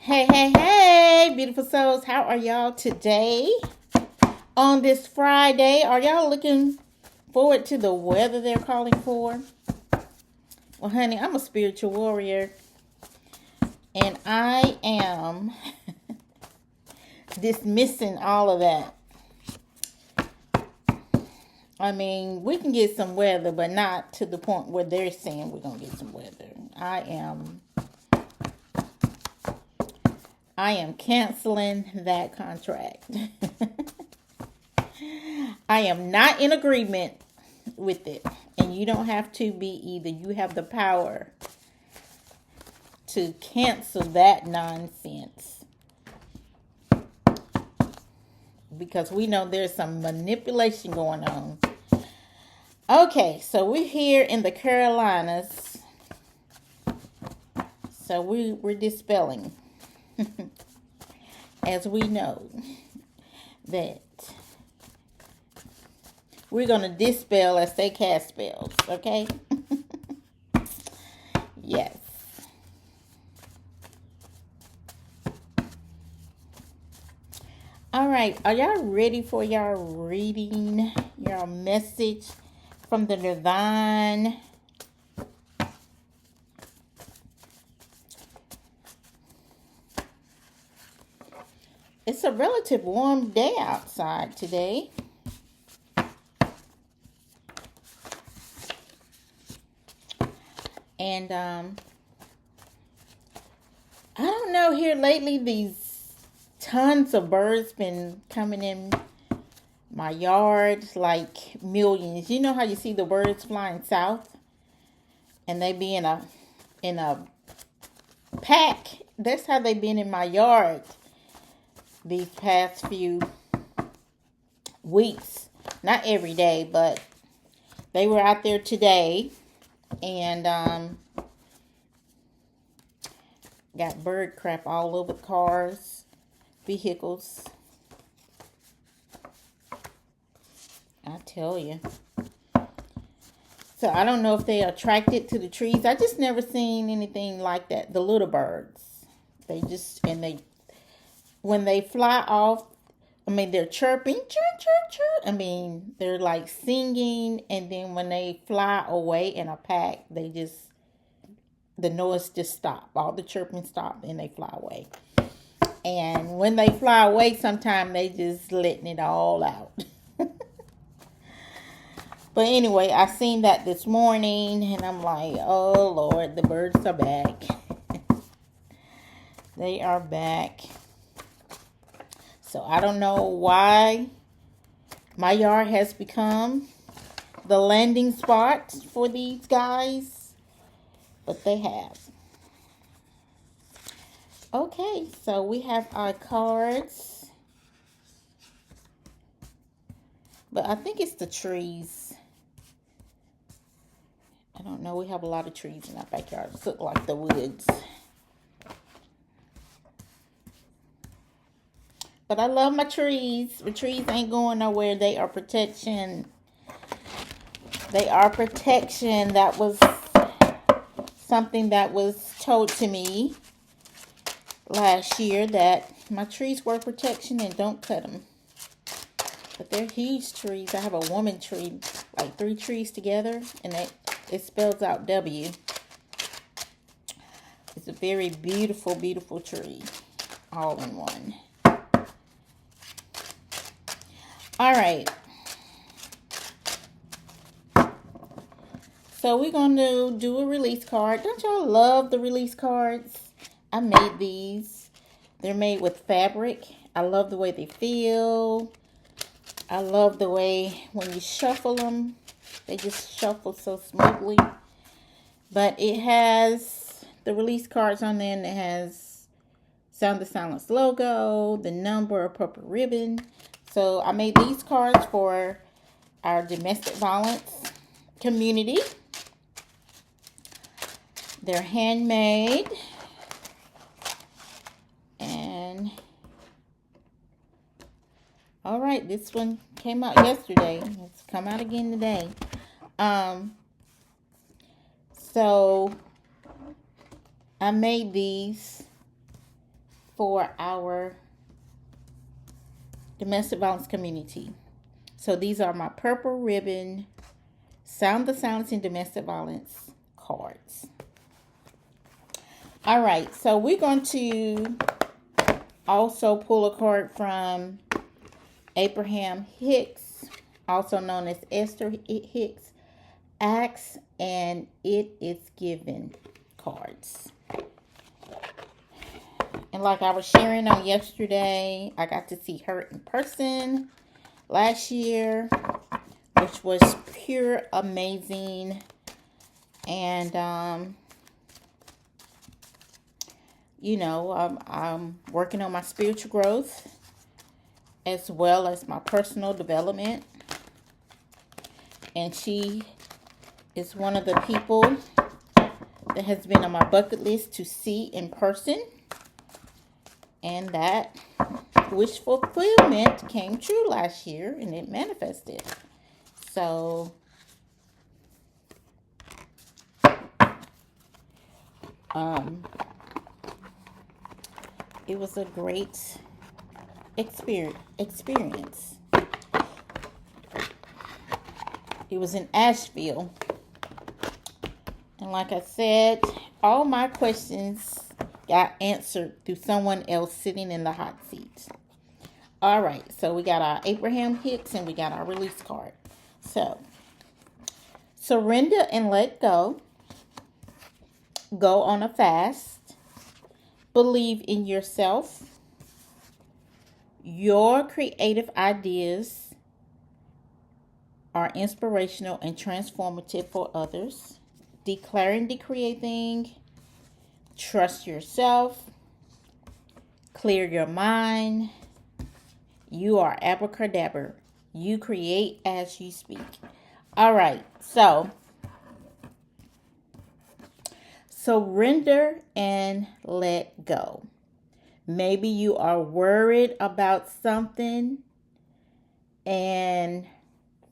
Hey, hey, hey, beautiful souls. How are y'all today on this Friday? Are y'all looking forward to the weather they're calling for? Well, honey, I'm a spiritual warrior, and I am dismissing all of that. I mean, we can get some weather, but not to the point where they're saying we're going to get some weather. I am canceling that contract. I am not in agreement with it. And you don't have to be either. You have the power to cancel that nonsense. Because we know there's some manipulation going on. Okay, so we're here in the Carolinas. So we're dispelling. As we know that we're going to dispel as they cast spells, okay? Yes. All right, are y'all ready for y'all reading, y'all message from the divine? It's a relative warm day outside today. And I don't know, here lately these tons of birds been coming in my yard like millions. You know how you see the birds flying south and they be in a pack? That's how they been in my yard these past few weeks. Not every day, but they were out there today. And got bird crap all over cars, vehicles. I tell you. So I don't know if they're attracted to the trees. I just never seen anything like that. The little birds. When they fly off, I mean, they're chirping, chirp, chirp, chirp. I mean, they're like singing, and then when they fly away in a pack, the noise just stop. All the chirping stop, and they fly away. And when they fly away, sometimes they just letting it all out. But anyway, I seen that this morning, and I'm like, oh, Lord, the birds are back. They are back. So I don't know why my yard has become the landing spot for these guys, but they have. Okay, so we have our cards. But I think it's the trees. I don't know. We have a lot of trees in our backyard. It looks like the woods. But I love my trees. The trees ain't going nowhere. They are protection. They are protection. That was something that was told to me last year, that my trees were protection and don't cut them. But they're huge trees. I have a woman tree, like 3 trees together, and it spells out W. It's a very beautiful, beautiful tree, all in one. All right. So we're going to do a release card. Don't y'all love the release cards? I made these. They're made with fabric. I love the way they feel. I love the way when you shuffle them, they just shuffle so smoothly. But it has the release cards on there, and it has Sound the Silence logo, the number, a purple ribbon. So I made these cards for our domestic violence community. They're handmade. And all right, this one came out yesterday. It's come out again today. So I made these for our domestic violence community. So these are my purple ribbon Sound the Silence in Domestic Violence cards. All right, so we're going to also pull a card from Abraham Hicks, also known as Esther Hicks, Acts and It Is Given cards. And like I was sharing on yesterday, I got to see her in person last year, which was pure amazing. And you know, I'm working on my spiritual growth as well as my personal development. And she is one of the people that has been on my bucket list to see in person. And that wish fulfillment came true last year, and it manifested. So it was a great experience. It was in Asheville. And like I said, all my questions got answered through someone else sitting in the hot seat. All right, so we got our Abraham Hicks and we got our release card. So, surrender and let go. Go on a fast. Believe in yourself. Your creative ideas are inspirational and transformative for others. Declare and decree a thing. Trust yourself. Clear your mind. You are abracadabra. You create as you speak. All right, so surrender and let go. Maybe you are worried about something and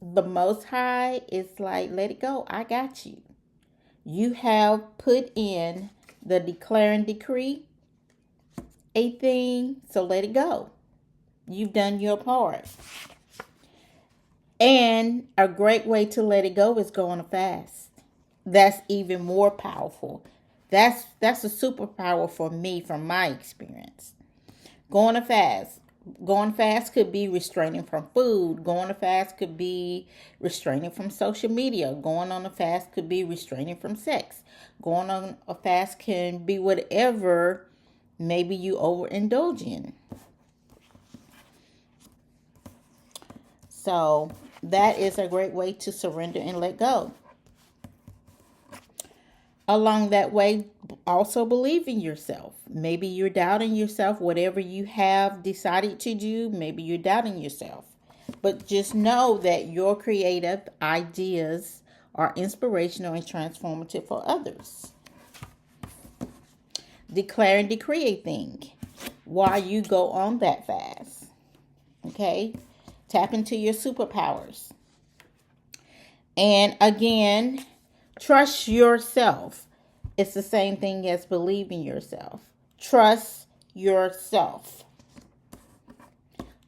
the Most High is like, let it go. I got you. You have put in the declare and decree a thing, so let it go. You've done your part. And a great way to let it go is go on a fast. That's even more powerful. That's a superpower for me from my experience. Go on a fast. Go on a fast could be restraining from food. Go on a fast could be restraining from social media. Going on a fast could be restraining from sex. Going on a fast can be whatever maybe you overindulge in. So that is a great way to surrender and let go. Along that way, also believe in yourself. Maybe you're doubting yourself, whatever you have decided to do, maybe you're doubting yourself. But just know that your creative ideas are inspirational and transformative for others. Declare and decree a thing while you go on that fast. Okay? Tap into your superpowers. And again, trust yourself. It's the same thing as believe in yourself. Trust yourself.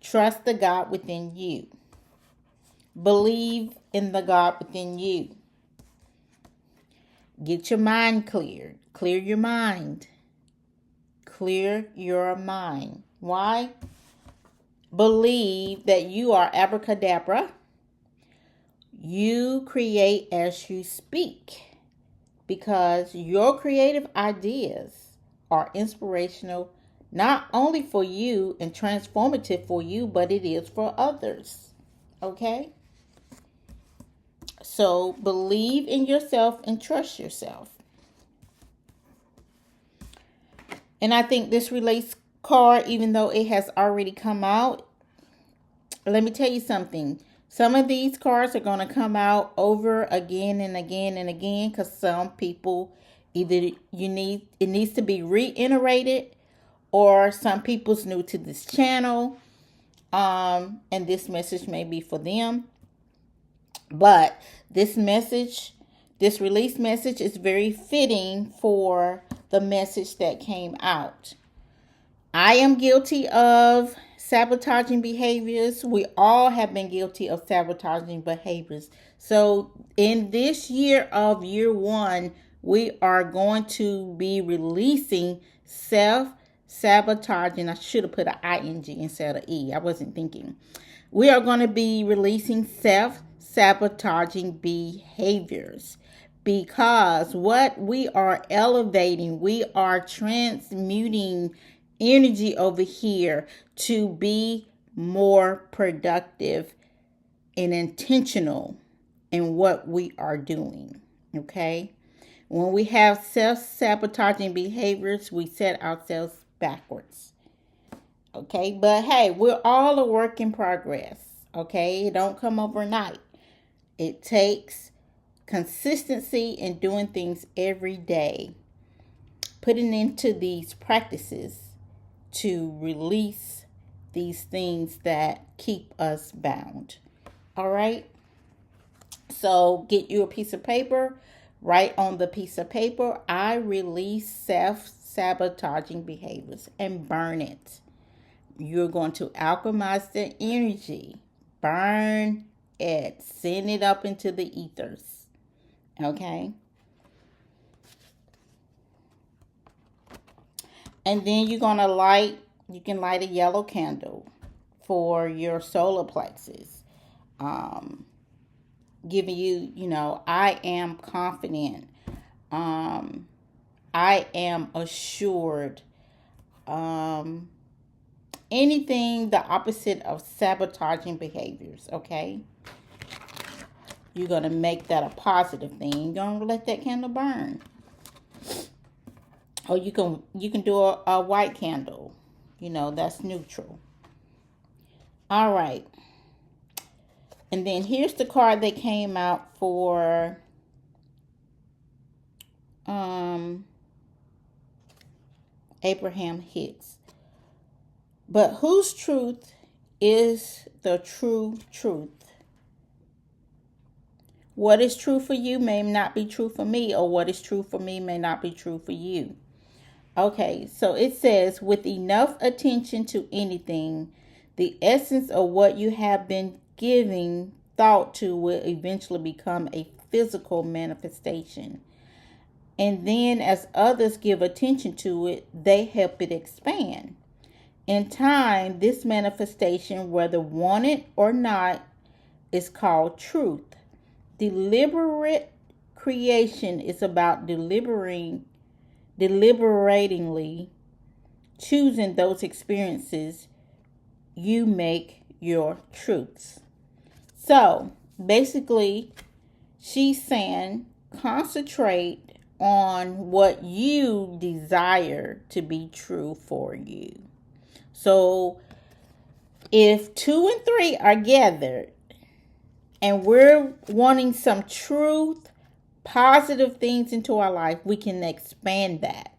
Trust the God within you. Believe in the God within you. Get your mind cleared. Clear your mind. Clear your mind. Why? Believe that you are abracadabra. You create as you speak, because your creative ideas are inspirational not only for you and transformative for you, but it is for others. Okay? So believe in yourself and trust yourself. And I think this release card, even though it has already come out, let me tell you something. Some of these cards are going to come out over again and again and again, because some people either it needs to be reiterated, or some people's new to this channel, and this message may be for them. But this release message is very fitting for the message that came out. I am guilty of sabotaging behaviors. We all have been guilty of sabotaging behaviors. So in this year of year one, we are going to be releasing self-sabotaging. I should have put an ing instead of e. I wasn't thinking. We are going to be releasing self-sabotaging behaviors, because what we are elevating, we are transmuting energy over here to be more productive and intentional in what we are doing. Okay? When we have self-sabotaging behaviors, we set ourselves backwards. Okay? But hey, we're all a work in progress. Okay? It don't come overnight. It takes consistency in doing things every day, putting into these practices to release these things that keep us bound. All right? So get you a piece of paper. Write on the piece of paper, I release self-sabotaging behaviors, and burn it. You're going to alchemize the energy. Burn it. Send it up into the ethers. Okay? And then you're going to you can light a yellow candle for your solar plexus. Giving you, I am confident. I am assured. Anything the opposite of sabotaging behaviors, okay? You're going to make that a positive thing. You're going to let that candle burn. Or you can do a white candle. That's neutral. All right. And then here's the card that came out for Abraham Hicks. But whose truth is the true truth? What is true for you may not be true for me, or what is true for me may not be true for you. Okay, so it says, with enough attention to anything, the essence of what you have been giving thought to will eventually become a physical manifestation. And then as others give attention to it, they help it expand. In time, this manifestation, whether wanted or not, is called truth. Deliberate creation is about deliberatingly choosing those experiences you make your truths. So basically, she's saying concentrate on what you desire to be true for you. So if 2 and 3 are gathered and we're wanting some truth, positive things into our life, we can expand that.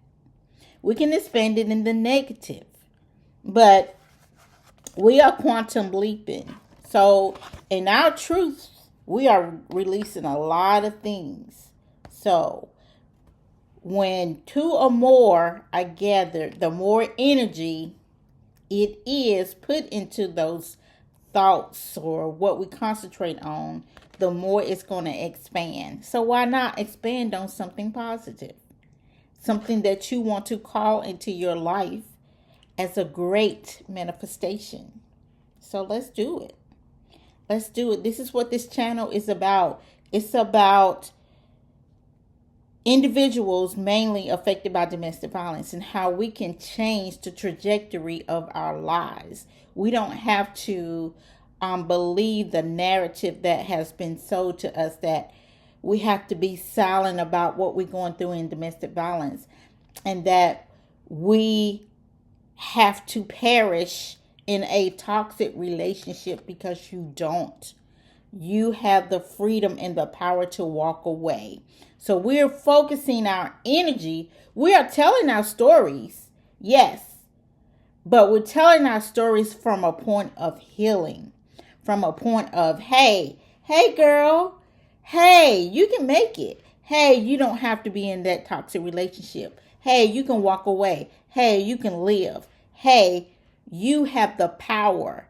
We can expand it in the negative. But we are quantum leaping. So in our truths, we are releasing a lot of things. So when 2 or more are gathered, the more energy it is put into those thoughts or what we concentrate on, the more it's going to expand. So why not expand on something positive? Something that you want to call into your life as a great manifestation. So let's do it. Let's do it. This is what this channel is about. It's about individuals mainly affected by domestic violence and how we can change the trajectory of our lives. We don't have to believe the narrative that has been sold to us that we have to be silent about what we're going through in domestic violence and that we have to perish in a toxic relationship, because you don't. You have the freedom and the power to walk away. So we're focusing our energy. We are telling our stories, yes, but we're telling our stories from a point of healing, from a point of, hey girl, hey, you can make it. Hey, you don't have to be in that toxic relationship. Hey, you can walk away. Hey, you can live. hey, you have the power.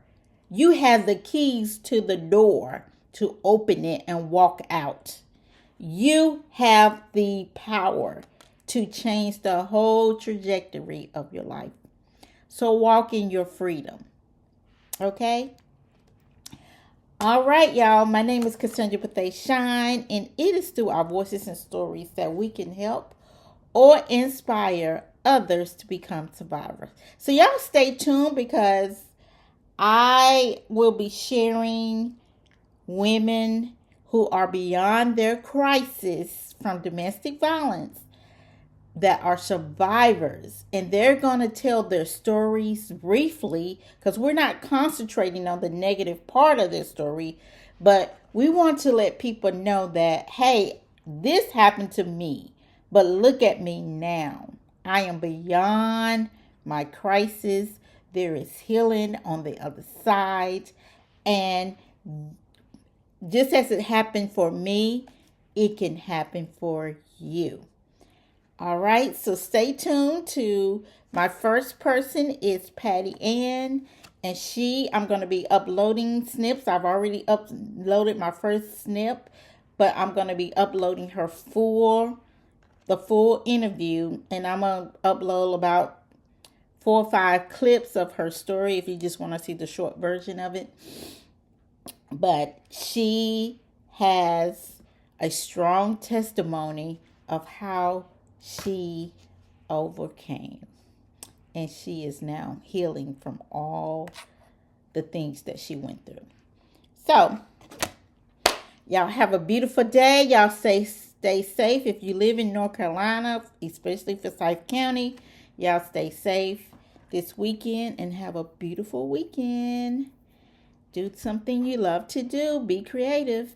You have the keys to the door to open it and walk out. You have the power to change the whole trajectory of your life. So walk in your freedom. Okay? All right, y'all. My name is Cassandra Pathay Shine, and it is through our voices and stories that we can help or inspire others to become survivors. So y'all stay tuned, because I will be sharing women who are beyond their crisis from domestic violence that are survivors, and they're going to tell their stories briefly, because we're not concentrating on the negative part of their story, but we want to let people know that, hey, this happened to me, but look at me now. I am beyond my crisis. There is healing on the other side, and just as it happened for me, it can happen for you. All right, so stay tuned to my first person is Patty Ann, and I'm going to be uploading snips. I've already uploaded my first snip, but I'm going to be uploading the full interview, and I'm going to upload about 4 or 5 clips of her story if you just want to see the short version of it. But she has a strong testimony of how she overcame, and she is now healing from all the things that she went through. So y'all have a beautiful day. Y'all stay safe. If you live in North Carolina, especially Forsyth County, y'all stay safe this weekend and have a beautiful weekend. Do something you love to do. Be creative.